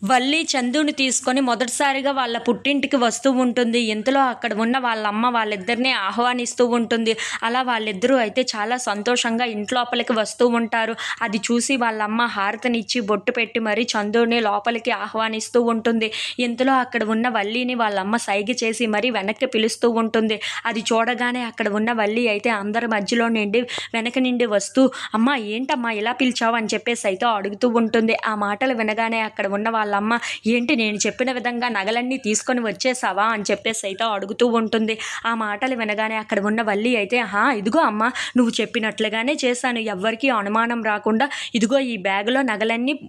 వల్లి చందుని తీసుకొని మొదటిసారిగా వాళ్ళ పుట్టింటికి వస్తూ ఉంటుంది. ఇంతలో అక్కడ ఉన్న వాళ్ళ అమ్మ వాళ్ళిద్దరిని ఆహ్వానిస్తూ ఉంటుంది. అలా వాళ్ళిద్దరూ అయితే చాలా సంతోషంగా ఇంట్లోపలికి వస్తూ ఉంటారు. అది చూసి వాళ్ళ అమ్మ హారతినిచ్చి బొట్టు పెట్టి మరీ చందుని లోపలికి ఆహ్వానిస్తూ ఉంటుంది. ఇంతలో అక్కడ ఉన్న వల్లిని వాళ్ళ అమ్మ సైగ చేసి మరీ వెనక్కి పిలుస్తూ ఉంటుంది. అది చూడగానే అక్కడ ఉన్న వల్లి అయితే అందరి మధ్యలో వెనక నుండి వస్తూ, "అమ్మా ఏంటమ్మా ఇలా పిలిచావు?" అని చెప్పేసి అయితే అడుగుతూ ఉంటుంది. ఆ మాటలు వినగానే అక్కడ ఉన్న వాళ్ళ అమ్మ, "ఏంటి నేను చెప్పిన విధంగా నగలన్నీ తీసుకొని వచ్చేసావా?" అని చెప్పేసి అయితే అడుగుతూ ఉంటుంది. ఆ మాటలు వినగానే అక్కడ ఉన్న వల్లి అయితే, ఇదిగో అమ్మ, నువ్వు చెప్పినట్లుగానే చేశాను. ఎవ్వరికీ అనుమానం రాకుండా ఇదిగో ఈ బ్యాగులో నగలన్నీ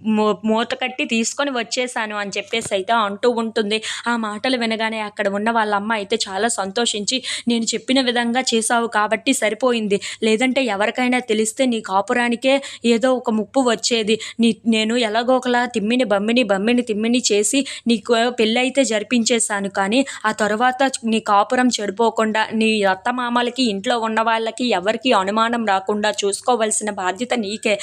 మూత కట్టి తీసుకొని వచ్చేసాను" అని చెప్పేసి అయితే అంటూ ఉంటుంది. ఆ మాటలు వినగానే అక్కడ ఉన్న వాళ్ళ అమ్మ అయితే చాలా సంతోషించి, "నేను చెప్పిన విధంగా చేశావు కాబట్టి సరిపోయింది. లేదంటే ఎవరికైనా తెలిస్తే నీ కాపురానికే ఏదో ఒక ముప్పు వచ్చేది. నేను ఎలాగో ఒకలా తిమ్మిని చేసి నీకు పెళ్ళైతే జరిపించేశాను. కానీ ఆ తర్వాత నీ కాపురం చెడిపోకుండా, నీ అత్తమామలకి, ఇంట్లో ఉన్న వాళ్ళకి ఎవరికీ అనుమానం రాకుండా చూసుకోవాల్సిన బాధ్యత నీకే.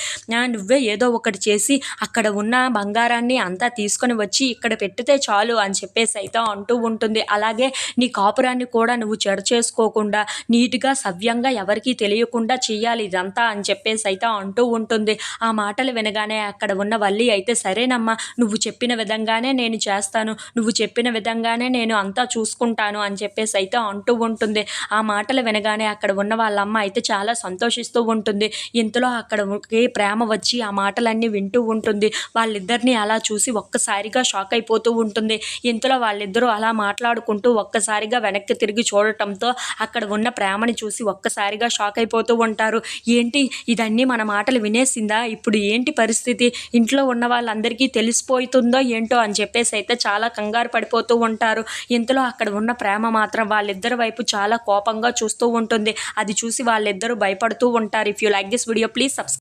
నువ్వే ఏదో ఒకటి చేసి అక్కడ ఉన్న బంగారాన్ని అంతా తీసుకొని వచ్చి ఇక్కడ పెట్టితే చాలు" అని చెప్పేసి అయితే అంటూ ఉంటుంది. అలాగే నీ కాపురాన్ని కూడా నువ్వు చెడు చేసుకోకుండా నీట్‌గా, సవ్యంగా ఎవరికీ తెలియకుండా చెయ్యాలి ఇదంతా అని చెప్పేసి అయితే అంటూ ఉంటుంది. ఆ మాటలు వినగానే అక్కడ ఉన్న వల్లి అయితే, "సరేనమ్మా, నువ్వు చెప్పిన విధంగానే నేను చేస్తాను. నువ్వు చెప్పిన విధంగానే నేను అంతా చూసుకుంటాను" అని చెప్పేసి అయితే అంటూ ఉంటుంది. ఆ మాటలు వినగానే అక్కడ ఉన్న వాళ్ళ అమ్మ అయితే చాలా సంతోషిస్తూ ఉంటుంది. ఇంతలో అక్కడకి ప్రేమ వచ్చి ఆ మాటలన్నీ వింటూ ఉంటుంది. వాళ్ళిద్దరిని అలా చూసి ఒక్కసారిగా షాక్ అయిపోతూ ఉంటుంది. ఇంతలో వాళ్ళిద్దరూ అలా మాట్లాడుకుంటూ ఒక్కసారిగా వెనక్కి తిరిగి చూడటంతో అక్కడ ఉన్న ప్రేమని చూసి ఒక్కసారిగా షాక్ అయిపోతూ ఉంటారు. ఏంటి ఇదన్నీ మన మాటలు వినేసిందా? ఇప్పుడు ఏంటి పరిస్థితి? ఇంట్లో ఉన్న వాళ్ళందరికీ తెలిసిపోతుందో ఏంటో అని చెప్పేసి అయితే చాలా కంగారు పడిపోతూ ఉంటారు. ఇంతలో అక్కడ ఉన్న ప్రేమ మాత్రం వాళ్ళిద్దరి వైపు చాలా కోపంగా చూస్తూ ఉంటుంది. అది చూసి వాళ్ళిద్దరూ భయపడుతూ ఉంటారు. If you like this video please subscribe.